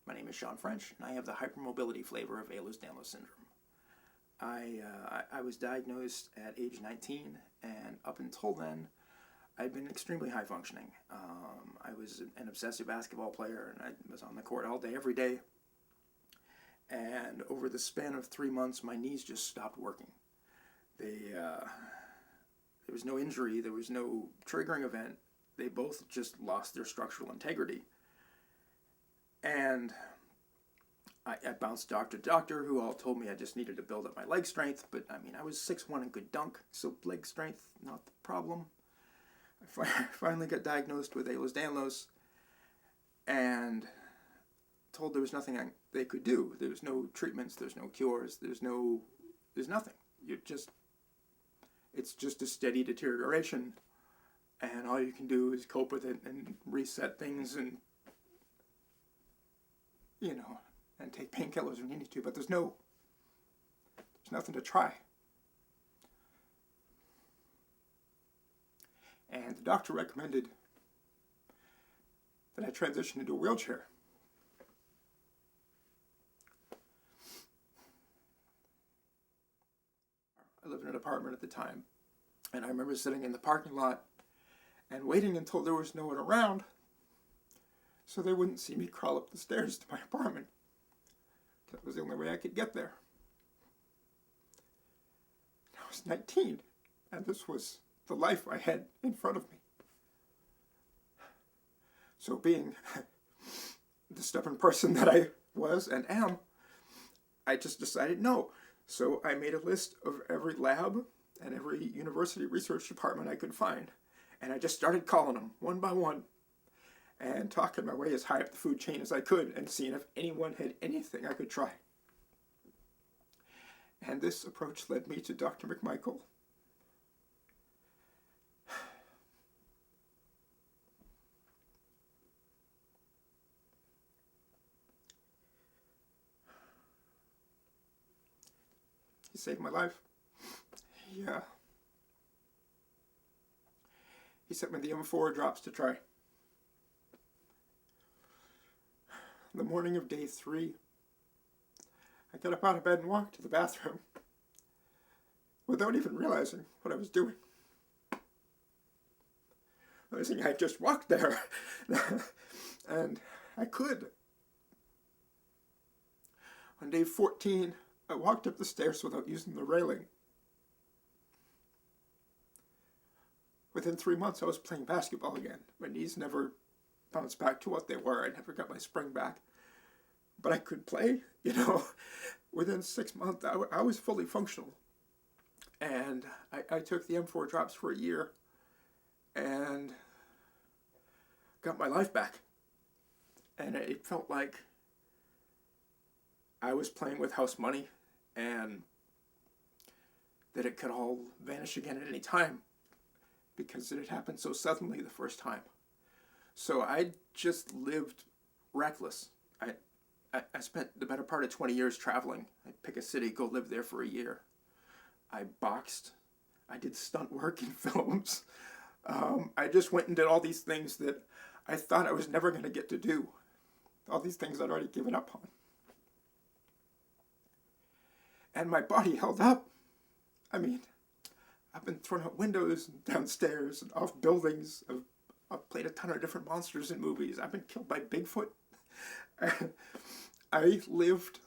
My name is Sean French, and I have the hypermobility flavor of Ehlers Danlos syndrome. I was diagnosed at age 19, and up until then, I'd been extremely high functioning. I was an obsessive basketball player, and I was on the court all day, every day. And over the span of 3 months, my knees just stopped working. There was no injury, there was no triggering event. They both just lost their structural integrity. And I bounced doctor to doctor, who all told me I just needed to build up my leg strength. But I mean, I was 6'1" and could dunk, so leg strength, not the problem. I finally got diagnosed with Ehlers Danlos and told there was nothing they could do. There's no treatments, there's no cures, there's nothing. It's just a steady deterioration, and all you can do is cope with it and reset things and and take painkillers when you need to, but there's nothing to try. And the doctor recommended that I transition into a wheelchair. I lived in an apartment at the time, and I remember sitting in the parking lot and waiting until there was no one around so they wouldn't see me crawl up the stairs to my apartment. That was the only way I could get there. I was 19, and this was the life I had in front of me. So being the stubborn person that I was and am, I just decided no. So I made a list of every lab and every university research department I could find, and I just started calling them one by one and talking my way as high up the food chain as I could and seeing if anyone had anything I could try. And this approach led me to Dr. McMichael. He saved my life. He sent me the M4 drops to try. The morning of day 3, I got up out of bed and walked to the bathroom without even realizing what I was doing. Realizing I just walked there. And I could. On day 14, I walked up the stairs without using the railing. Within 3 months, I was playing basketball again. My knees never bounced back to what they were. I never got my spring back. But I could play, Within 6 months, I was fully functional. And I took the M4 drops for a year and got my life back. And it felt like I was playing with house money and that it could all vanish again at any time because it had happened so suddenly the first time. So I just lived reckless. I spent the better part of 20 years traveling. I'd pick a city, go live there for a year. I boxed. I did stunt work in films. I just went and did all these things that I thought I was never going to get to do. All these things I'd already given up on. And my body held up. I mean, I've been thrown out windows and downstairs and off buildings. I've played a ton of different monsters in movies. I've been killed by Bigfoot. I lived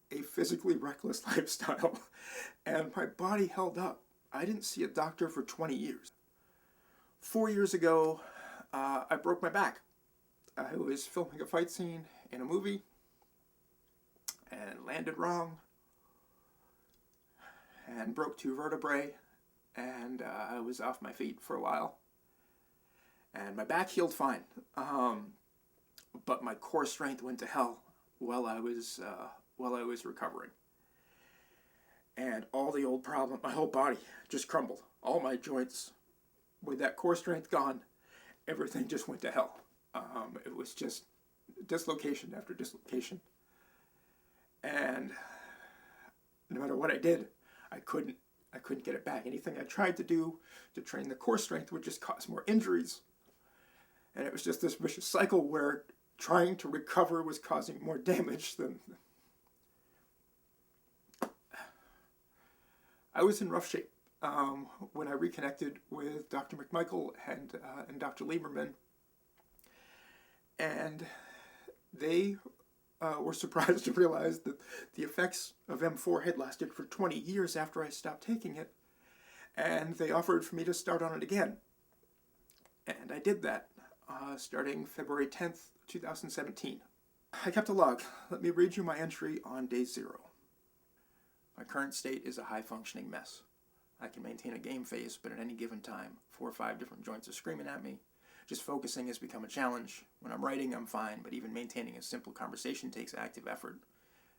a physically reckless lifestyle, and my body held up. I didn't see a doctor for 20 years. 4 years ago, I broke my back. I was filming a fight scene in a movie and landed wrong and broke 2 vertebrae, and I was off my feet for a while. And my back healed fine, but my core strength went to hell while I was recovering. And all the old problem, my whole body just crumbled. All my joints, with that core strength gone, everything just went to hell. It was just dislocation after dislocation. And no matter what I did, I couldn't get it back. Anything I tried to do to train the core strength would just cause more injuries. And it was just this vicious cycle where trying to recover was causing more damage than... I was in rough shape when I reconnected with Dr. McMichael and Dr. Lieberman, and they were surprised to realize that the effects of M4 had lasted for 20 years after I stopped taking it, and they offered for me to start on it again. And I did that, starting February 10th, 2017. I kept a log. Let me read you my entry on day 0. My current state is a high-functioning mess. I can maintain a game face, but at any given time, 4 or 5 different joints are screaming at me. Just focusing has become a challenge. When I'm writing, I'm fine, but even maintaining a simple conversation takes active effort.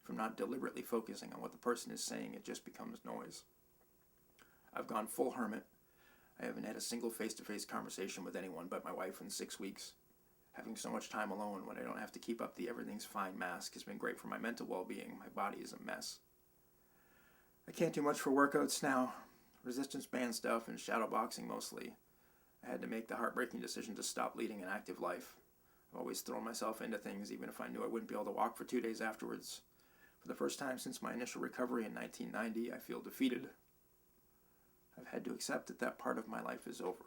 If I'm not deliberately focusing on what the person is saying, it just becomes noise. I've gone full hermit. I haven't had a single face-to-face conversation with anyone but my wife in 6 weeks. Having so much time alone when I don't have to keep up the everything's fine mask has been great for my mental well-being. My body is a mess. I can't do much for workouts now. Resistance band stuff and shadow boxing mostly. I had to make the heartbreaking decision to stop leading an active life. I've always thrown myself into things even if I knew I wouldn't be able to walk for 2 days afterwards. For the first time since my initial recovery in 1990, I feel defeated. I've had to accept that that part of my life is over.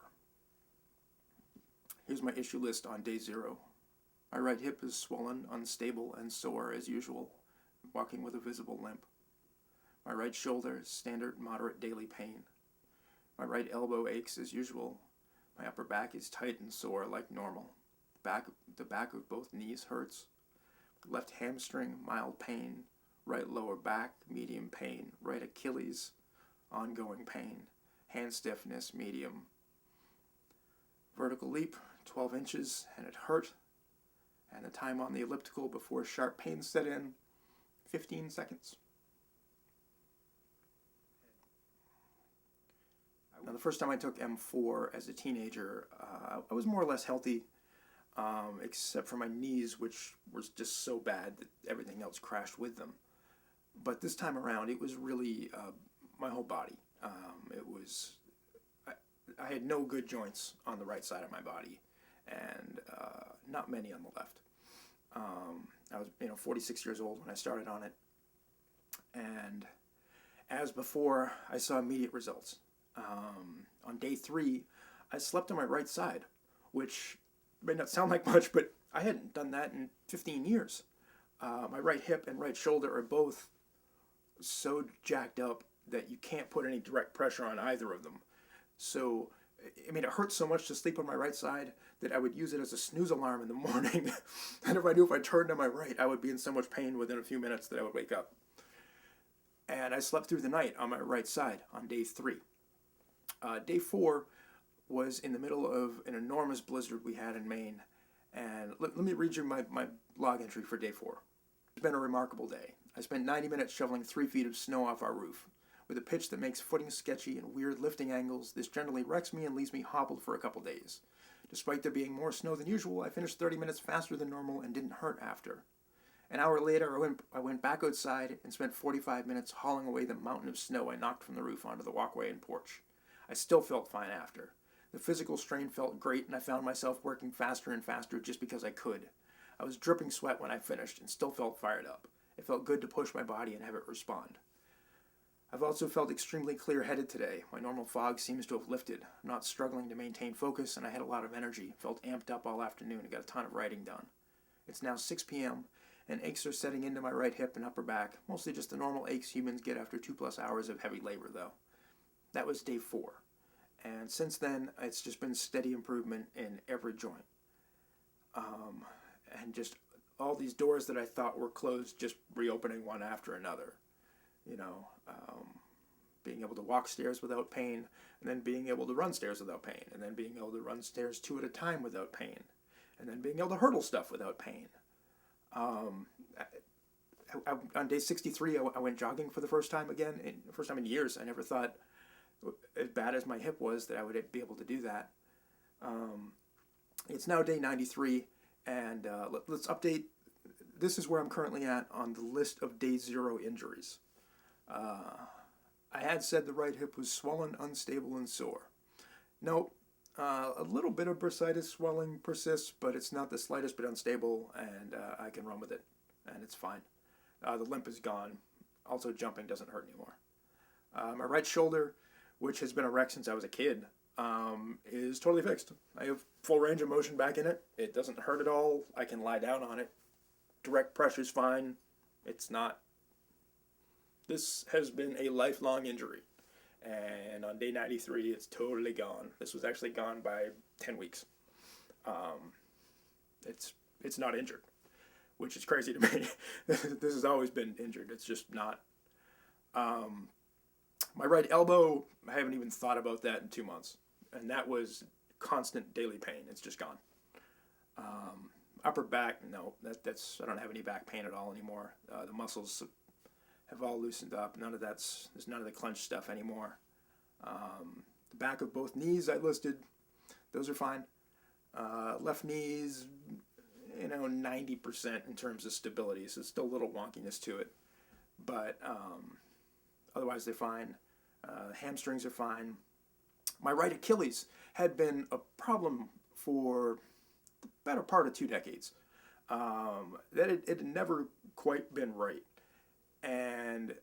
Here's my issue list on day 0. My right hip is swollen, unstable, and sore as usual, walking with a visible limp. My right shoulder is standard moderate daily pain. My right elbow aches as usual. My upper back is tight and sore like normal. The back of both knees hurts. Left hamstring, mild pain. Right lower back, medium pain. Right Achilles, ongoing pain. Hand stiffness, medium. Vertical leap, 12 inches, and it hurt. And the time on the elliptical before sharp pain set in, 15 seconds. Now, the first time I took M4 as a teenager, I was more or less healthy, except for my knees, which were just so bad that everything else crashed with them. But this time around, it was really my whole body. I had no good joints on the right side of my body, and not many on the left. I was 46 years old when I started on it, and as before, I saw immediate results. On day 3, I slept on my right side, which may not sound like much, but I hadn't done that in 15 years. My right hip and right shoulder are both so jacked up that you can't put any direct pressure on either of them. So, it hurt so much to sleep on my right side that I would use it as a snooze alarm in the morning. And if I knew if I turned to my right, I would be in so much pain within a few minutes that I would wake up. And I slept through the night on my right side on day 3. Day 4 was in the middle of an enormous blizzard we had in Maine. And let me read you my log entry for day 4. It's been a remarkable day. I spent 90 minutes shoveling 3 feet of snow off our roof. With a pitch that makes footing sketchy and weird lifting angles, this generally wrecks me and leaves me hobbled for a couple days. Despite there being more snow than usual, I finished 30 minutes faster than normal and didn't hurt after. An hour later, I went back outside and spent 45 minutes hauling away the mountain of snow I knocked from the roof onto the walkway and porch. I still felt fine after. The physical strain felt great, and I found myself working faster and faster just because I could. I was dripping sweat when I finished and still felt fired up. It felt good to push my body and have it respond. I've also felt extremely clear-headed today. My normal fog seems to have lifted. I'm not struggling to maintain focus, and I had a lot of energy. Felt amped up all afternoon and got a ton of writing done. It's now 6 p.m., and aches are setting into my right hip and upper back. Mostly just the normal aches humans get after 2+ hours of heavy labor, though. That was day 4. And since then, it's just been steady improvement in every joint. And just all these doors that I thought were closed, just reopening one after another. Being able to walk stairs without pain, and then being able to run stairs without pain, and then being able to run stairs 2 at a time without pain, and then being able to hurdle stuff without pain. On day 63, I went jogging for the first time in years. I never thought, as bad as my hip was, that I would be able to do that. It's now day 93, and let's update. This is where I'm currently at on the list of day 0 injuries. I had said the right hip was swollen, unstable, and sore. No, A little bit of bursitis swelling persists, but it's not the slightest bit unstable, and I can run with it, and it's fine. The limp is gone. Also, jumping doesn't hurt anymore. My right shoulder, which has been a wreck since I was a kid, is totally fixed. I have full range of motion back in it. It doesn't hurt at all. I can lie down on it. Direct pressure's fine. It's not. This has been a lifelong injury. And on day 93, it's totally gone. This was actually gone by 10 weeks. It's not injured, which is crazy to me. This has always been injured. It's just not. My right elbow, I haven't even thought about that in 2 months. And that was constant daily pain. It's just gone. Upper back, no, that's I don't have any back pain at all anymore. The muscles have all loosened up. There's none of the clenched stuff anymore. The back of both knees I listed, those are fine. Left knees, 90% in terms of stability, so it's still a little wonkiness to it. But otherwise they're fine. Hamstrings are fine. My right Achilles had been a problem for the better part of 2 decades. It had never quite been right. And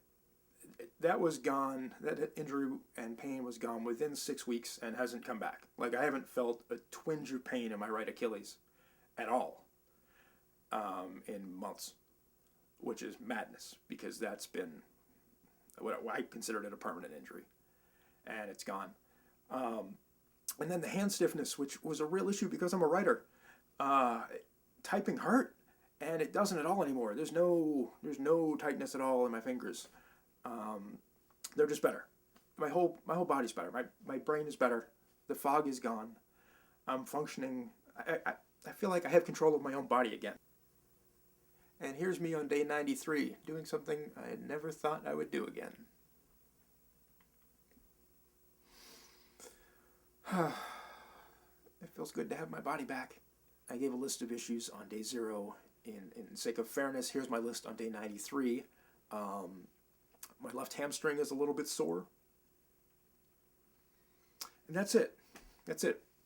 that was gone, that injury and pain was gone within 6 weeks and hasn't come back. Like, I haven't felt a twinge of pain in my right Achilles at all in months, which is madness, because that's been what I considered it a permanent injury, and it's gone. And then the hand stiffness, which was a real issue because I'm a writer. Typing hurt, and it doesn't at all anymore. There's no tightness at all in my fingers. They're just better. My whole body's better. My brain is better. The fog is gone. I'm functioning. I feel like I have control of my own body again. And here's me on day 93, doing something I had never thought I would do again. It feels good to have my body back. I gave a list of issues on day 0. In sake of fairness, here's my list on day 93. My left hamstring is a little bit sore. And that's it.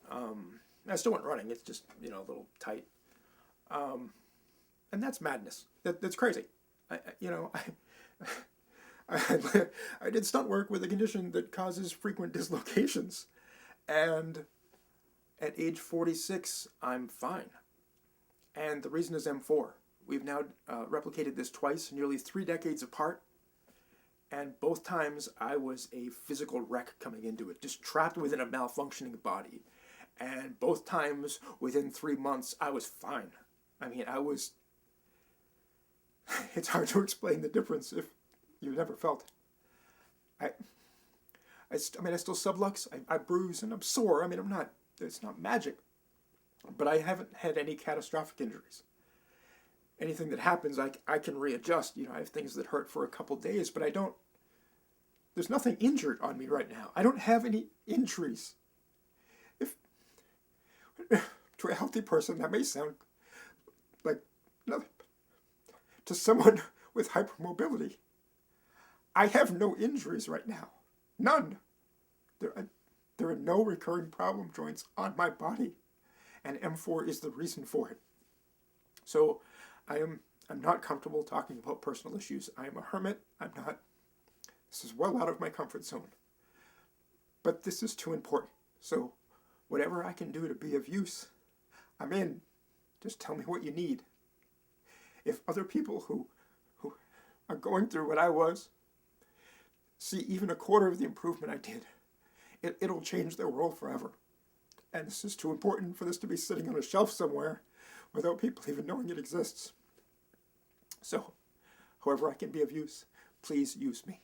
I still went running. It's just, a little tight. And that's madness. That's crazy. I did stunt work with a condition that causes frequent dislocations. And at age 46, I'm fine. And the reason is M4. We've now replicated this twice, nearly 3 decades apart. And both times I was a physical wreck coming into it, just trapped within a malfunctioning body. And both times, within 3 months, I was fine. It's hard to explain the difference if you've never felt it. I still sublux, I bruise, and I'm sore. It's not magic. But I haven't had any catastrophic injuries. Anything that happens, I can readjust. I have things that hurt for a couple days, but there's nothing injured on me right now. I don't have any injuries. To a healthy person, that may sound like nothing. To someone with hypermobility, I have no injuries right now. None. There are no recurring problem joints on my body, and M4 is the reason for it. So I'm not comfortable talking about personal issues. I am a hermit. This is well out of my comfort zone. But this is too important. So whatever I can do to be of use, I'm in. Just tell me what you need. If other people who are going through what I was see even a quarter of the improvement I did, it'll change their world forever. And this is too important for this to be sitting on a shelf somewhere without people even knowing it exists. So, however I can be of use, please use me.